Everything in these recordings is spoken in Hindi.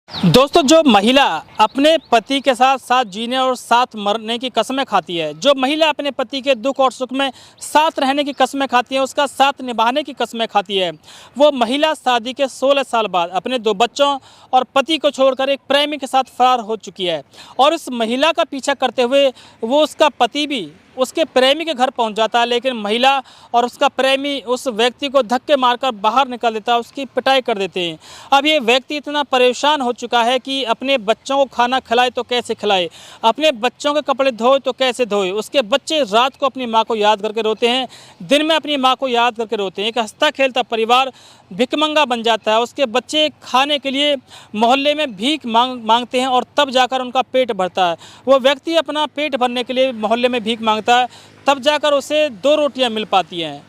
दोस्तों, जो महिला अपने पति के साथ साथ जीने और साथ मरने की कसमें खाती है, जो महिला अपने पति के दुख और सुख में साथ रहने की कसमें खाती है, उसका साथ निभाने की कसमें खाती है, वो महिला शादी के 16 साल बाद अपने 2 बच्चों और पति को छोड़कर एक प्रेमी के साथ फरार हो चुकी है। और इस महिला का पीछा करते हुए वो उसका पति भी उसके प्रेमी के घर पहुंच जाता है, लेकिन महिला और उसका प्रेमी उस व्यक्ति को धक्के मारकर बाहर निकाल देता है, उसकी पिटाई कर देते हैं। अब ये व्यक्ति इतना परेशान हो चुका है कि अपने बच्चों को खाना खिलाए तो कैसे खिलाए, अपने बच्चों के कपड़े धोए तो कैसे धोए। उसके बच्चे रात को अपनी माँ को याद करके रोते हैं, दिन में अपनी माँ को याद करके रोते हैं। एक हंसता खेलता परिवार भिखमंगा बन जाता है। उसके बच्चे खाने के लिए मोहल्ले में भीख मांगते हैं और तब जाकर उनका पेट भरता है। वो व्यक्ति अपना पेट भरने के लिए मोहल्ले में भीख मांगता है, तब जाकर उसे 2 रोटियां मिल पाती हैं।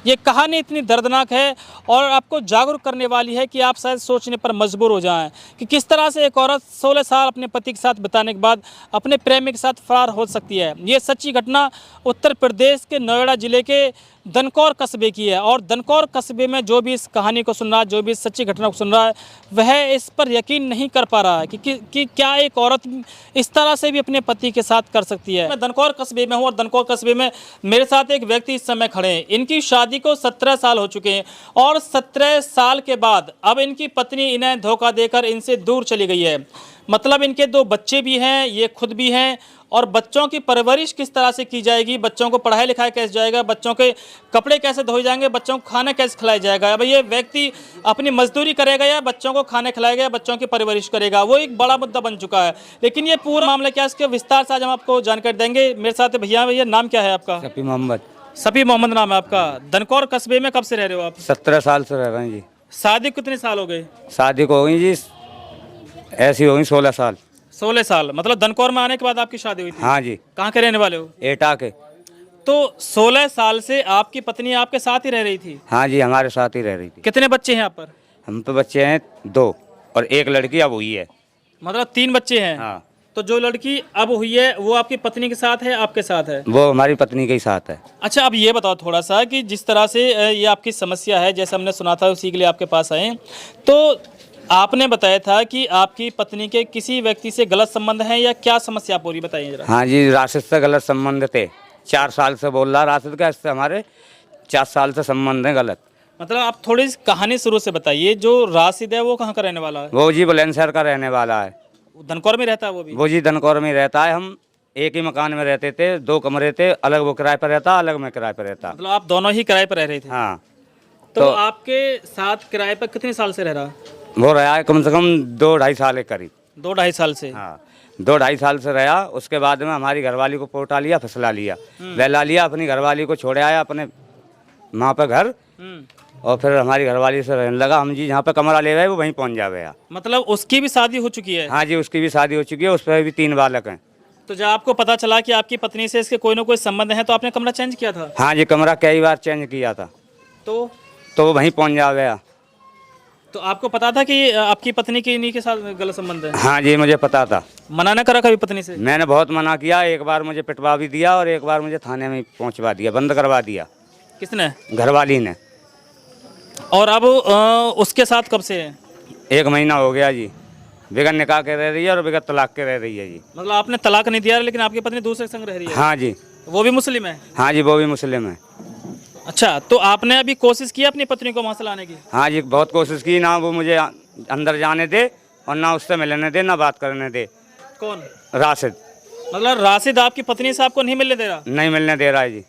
ये कहानी इतनी दर्दनाक है और आपको जागरूक करने वाली है कि आप शायद सोचने पर मजबूर हो जाएं कि किस तरह से एक औरत 16 साल अपने पति के साथ बिताने के बाद अपने प्रेमी के साथ फरार हो सकती है। ये सच्ची घटना उत्तर प्रदेश के नोएडा जिले के दनकौर कस्बे की है। और दनकौर कस्बे में जो भी इस कहानी को सुन रहा है, जो भी इस सच्ची घटना को सुन रहा है, वह इस पर यकीन नहीं कर पा रहा है कि क्या एक औरत इस तरह से भी अपने पति के साथ कर सकती है। मैं दनकौर कस्बे में हूँ और दनकौर कस्बे में मेरे साथ एक व्यक्ति इस समय खड़े हैं। इनकी शादी को 17 साल हो चुके हैं और 17 साल के बाद अब इनकी पत्नी इन्हें धोखा देकर इनसे दूर चली गई है। मतलब इनके 2 बच्चे भी हैं, ये खुद भी हैं, और बच्चों की परवरिश किस तरह से की जाएगी, बच्चों को पढ़ाई लिखाई कैसे जाएगा, बच्चों के कपड़े कैसे धोए जाएंगे, बच्चों को खाना कैसे खिलाया जाएगा। अब ये व्यक्ति अपनी मजदूरी करेगा या बच्चों को खाने खिलाएगा या बच्चों की परवरिश करेगा, वो एक बड़ा मुद्दा बन चुका है। लेकिन ये पूरा मामला क्या है, इसके विस्तार से आज हम आपको जानकारी देंगे। मेरे साथ भैया नाम क्या है आपका? सफी मोहम्मद। सफी मोहम्मद नाम है आपका। दनकौर कस्बे में कब से रह रहे हो आप? 17 साल से रह रहे हैं जी। शादी कितने साल हो गए? शादी को हो गई जी, ऐसी हो गई 16 साल। 16 साल, मतलब दनकौर में आने के बाद आपकी शादी हुई थी? हाँ जी। कहाँ के रहने वाले हो? एटा के। तो 16 साल से आपकी पत्नी आपके साथ ही रह रही थी? हाँ जी, हमारे साथ ही रह रही थी। कितने बच्चे हैं आप पर? हम पे बच्चे हैं 2 और एक लड़की अब हुई है। मतलब 3 बच्चे हैं? हाँ। तो जो लड़की अब हुई है वो आपकी पत्नी के साथ है, आपके साथ है? वो हमारी पत्नी के ही साथ है। अच्छा, अब ये बताओ थोड़ा सा कि जिस तरह से ये आपकी समस्या है, जैसे हमने सुना था उसी के लिए आपके पास आए। तो आपने बताया था कि आपकी पत्नी के किसी व्यक्ति से गलत संबंध है या क्या समस्या पूरी बताइए जरा। हाँ जी, राशिद से गलत संबंध थे। 4 साल से बोल रहा राशिद का, इससे हमारे 4 साल से संबंध है गलत। मतलब आप थोड़ी कहानी शुरू से बताइए। जो राशिद है वो कहाँ का रहने वाला है? वो जी बुलंदशहर का रहने वाला है। दनकौर में रहता है वो भी? वो जी दनकौर में रहता है। हम एक ही मकान में रहते थे, 2 कमरे थे, अलग वो किराए पर रहता, अलग मैं किराए पर रहता। मतलब आप दोनों ही किराए पर रह रहे थे? हाँ। तो आपके साथ किराए पर कितने साल से रह रहा? वो रहा है कम से कम 2-2.5 साल के करीब। 2-2.5 साल से? हाँ, 2-2.5 साल से रहा। उसके बाद में हमारी घरवाली को पोटा लिया, फसला लिया, बहला लिया, अपनी घरवाली को छोड़ आया अपने माँ पे घर, और फिर हमारी घरवाली से रहने लगा। हम जी जहाँ पे कमरा ले गए वो वहीं पहुँच जा गया। मतलब उसकी भी शादी हो चुकी है? हाँ जी, उसकी भी शादी हो चुकी है, उस पर भी 3 बालक हैं। तो जब आपको पता चला कि आपकी पत्नी से इसके कोई ना कोई संबंध है तो आपने कमरा चेंज किया था? हाँ जी, कमरा कई बार चेंज किया था। तो वो वहीं पहुँच जा गया। तो आपको पता था कि आपकी पत्नी की इन्हीं के साथ गलत संबंध है? हाँ जी, मुझे पता था। मना न करा कभी पत्नी से? मैंने बहुत मना किया। एक बार मुझे पिटवा भी दिया और एक बार मुझे थाने में पहुँचवा दिया, बंद करवा दिया। किसने? घरवाली ने। और अब उसके साथ कब से है? 1 महीना हो गया जी। बगैर निकाह के रह रही है और बगैर तलाक के रह रही है जी। मतलब आपने तलाक नहीं दिया लेकिन आपकी पत्नी दूसरे संग रह रही है? हाँ जी। वो भी मुस्लिम है? हाँ जी, वो भी मुस्लिम है। अच्छा, तो आपने अभी कोशिश की अपनी पत्नी को वहाँ से लाने की? हाँ जी, बहुत कोशिश की। ना वो मुझे अंदर जाने दे और ना उससे मिलने दे, ना बात करने दे। कौन? राशिद। मतलब राशिद आपकी पत्नी से आपको नहीं मिलने दे रहा? नहीं मिलने दे रहा है जी।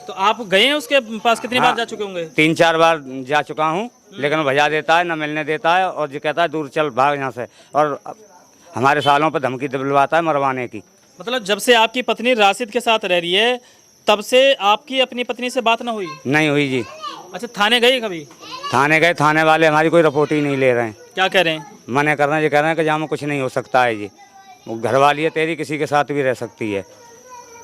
तो आप गए हैं उसके पास? कितनी बार जा चुके होंगे? 3-4 बार जा चुका हूँ, लेकिन वो भजा देता है, ना मिलने देता है, और जो कहता है दूर चल भाग यहाँ से, और हमारे सालों पर धमकी दिलवाता है मरवाने की। मतलब जब से आपकी पत्नी राशिद के साथ रह रही है तब से आपकी अपनी पत्नी से बात ना हुई? नहीं हुई जी। अच्छा, थाने गए कभी? थाने गए, थाने वाले हमारी कोई रिपोर्ट ही नहीं ले रहे हैं। क्या कह रहे हैं? मना कर रहे हैं, ये कह रहे हैं कि जहाँ में कुछ नहीं हो सकता है जी। वो घरवाली है तेरी, किसी के साथ भी रह सकती है।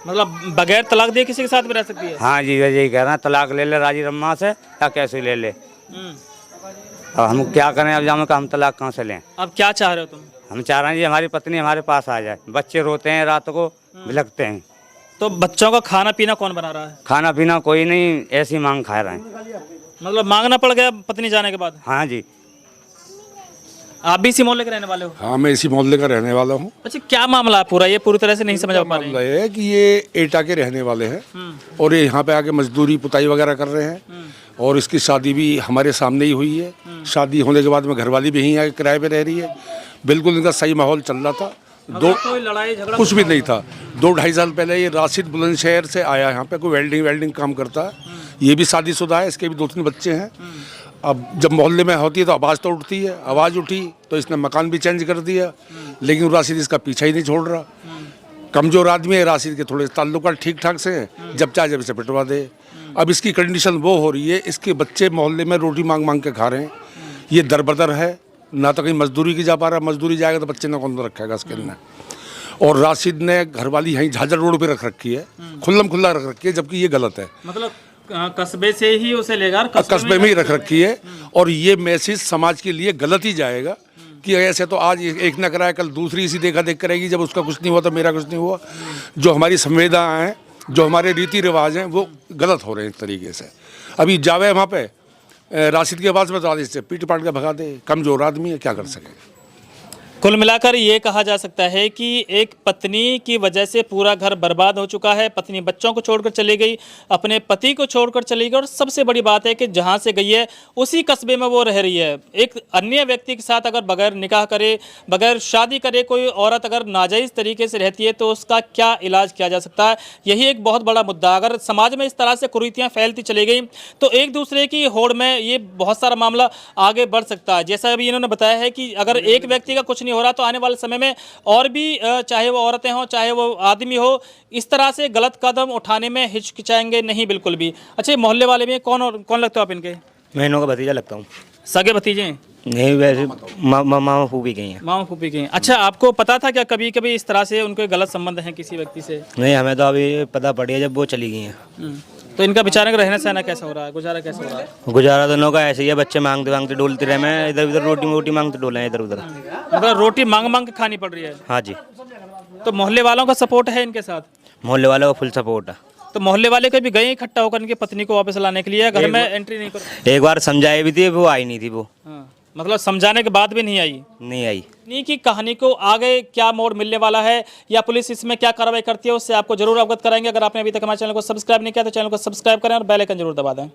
मतलब बगैर तलाक दिए किसी के साथ भी रह सकती है? हाँ जी, यही कह रहे हैं, तलाक ले ले राजी रम्मा से या कैसे ले ले। अब हम क्या करें, अब जामे का हम तलाक कहाँ से लें? अब क्या चाह रहे हो तुम? हम चाह रहे हैं जी हमारी पत्नी हमारे पास आ जाए। बच्चे रोते हैं, रात को बिलखते हैं। तो बच्चों का खाना पीना कौन बना रहा है? खाना पीना कोई नहीं, ऐसी मांग खा रहे हैं। मतलब मांगना पड़ गया पत्नी जाने के बाद? हाँ जी। आप भी इसी मोहल्ले के रहने वाले हो? हाँ, मैं इसी मोहल्ले का रहने वाला हूँ। अच्छा, क्या मामला है पूरा? ये पूरी तरह से नहीं समझ पा रहे हैं। मामला ये है कि ये एटा के रहने वाले हैं और ये यहाँ पे आके मजदूरी पुताई वगैरह कर रहे हैं और इसकी शादी भी हमारे सामने ही हुई है। शादी होने के बाद में घरवाली भी यहीं आके किराए पे रह रही है। बिल्कुल इनका सही माहौल चल रहा था। कोई लड़ाई झगड़ा कुछ भी नहीं था। 2-2.5 साल पहले ये राशिद बुलंदशहर से आया यहाँ पे, कोई वेल्डिंग काम करता है। ये भी शादीशुदा है, इसके भी 2-3 बच्चे हैं। अब जब मोहल्ले में होती है तो आवाज़ तो उठती है, आवाज़ उठी तो इसने मकान भी चेंज कर दिया, लेकिन राशिद इसका पीछा ही नहीं छोड़ रहा। कमज़ोर आदमी है राशिद के, थोड़े ताल्लुकात ठीक ठाक से हैं, जब चाहे जब इसे पिटवा दे। अब इसकी कंडीशन वो हो रही है, इसके बच्चे मोहल्ले में रोटी मांग मांग के खा रहे हैं। ये दरबदर है, ना तो कहीं मजदूरी की जा पा रहा, मजदूरी जाएगा तो बच्चे ने कौन रखेगा इसके अंदर। और राशिद ने घरवाली यहीं झाझर रोड पे रख रखी है, खुल्लम खुल्ला रख रखी है, जबकि ये गलत है। मतलब कस्बे से ही उसे लेकर कस्बे में ही रख रखी है और ये मैसेज समाज के लिए गलत ही जाएगा कि ऐसे तो आज एक न कराए कल दूसरी इसी देखा देख करेगी, जब उसका कुछ नहीं हुआ तो मेरा कुछ नहीं हुआ। जो हमारी संवेदनाएं हैं, जो हमारे रीति रिवाज हैं, वो गलत हो रहे हैं इस तरीके से। अभी जावे वहाँ पे राशिद के पास में तो इससे पीट पाट के भगा दे, कमजोर आदमी है, क्या कर सके। कुल मिलाकर ये कहा जा सकता है कि एक पत्नी की वजह से पूरा घर बर्बाद हो चुका है। पत्नी बच्चों को छोड़कर चली गई, अपने पति को छोड़कर चली गई और सबसे बड़ी बात है कि जहां से गई है उसी कस्बे में वो रह रही है। एक अन्य व्यक्ति के साथ अगर बगैर निकाह करे, बगैर शादी करे कोई औरत अगर नाजायज़ तरीके से रहती है तो उसका क्या इलाज किया जा सकता है, यही एक बहुत बड़ा मुद्दा। अगर समाज में इस तरह से कुरीतियाँ फैलती चली गई तो एक दूसरे की होड़ में ये बहुत सारा मामला आगे बढ़ सकता है। जैसा अभी इन्होंने बताया है कि अगर एक व्यक्ति का कुछ हो रहा तो आने वाले समय में और भी चाहे वो औरतें हों चाहे वो आदमी हो, इस तरह से गलत कदम उठाने में हिचकिचाएंगे नहीं बिल्कुल भी। अच्छा, मोहल्ले वाले में कौन लगता है आप इनके? मैं इनों का भतीजा लगता हूँ। सगे भतीजे हैं? नहीं, वैसे मामा फूफी गई हैं। मामा फूफी के हैं। अच्छा, आपको पता था क्या कभी कभी इस तरह से उनके गलत संबंध हैं किसी व्यक्ति से? नहीं, हमें तो अभी पता पड़ी है जब वो चली गई हैं। तो इनका बेचारे का रहना सहना कैसा हो रहा है, गुजारा कैसा हो रहा है? गुजारा दोनों का ऐसे ही है, बच्चे मांगते मांगते डोलते रहे, मैं इधर उधर रोटी मांगते डोले हैं इधर उधर। मतलब रोटी मांग मांग के खानी पड़ रही है? हाँ जी। तो मोहल्ले वालों का सपोर्ट है इनके साथ? मोहल्ले वालों का फुल सपोर्ट है। तो मोहल्ले वाले कभी गए इकट्ठा होकर इनकी पत्नी को वापस लाने के लिए? घर में एंट्री नहीं कर? एक बार समझाई भी थी, वो आई नहीं थी। वो मतलब समझाने के बाद भी नहीं आई? नहीं आई। पत्नी की कहानी को आगे क्या मोड़ मिलने वाला है या पुलिस इसमें क्या कार्रवाई करती है उससे आपको जरूर अवगत कराएंगे। अगर आपने अभी तक हमारे चैनल को सब्सक्राइब नहीं किया तो चैनल को सब्सक्राइब करें और बेल आइकन जरूर दबा दें।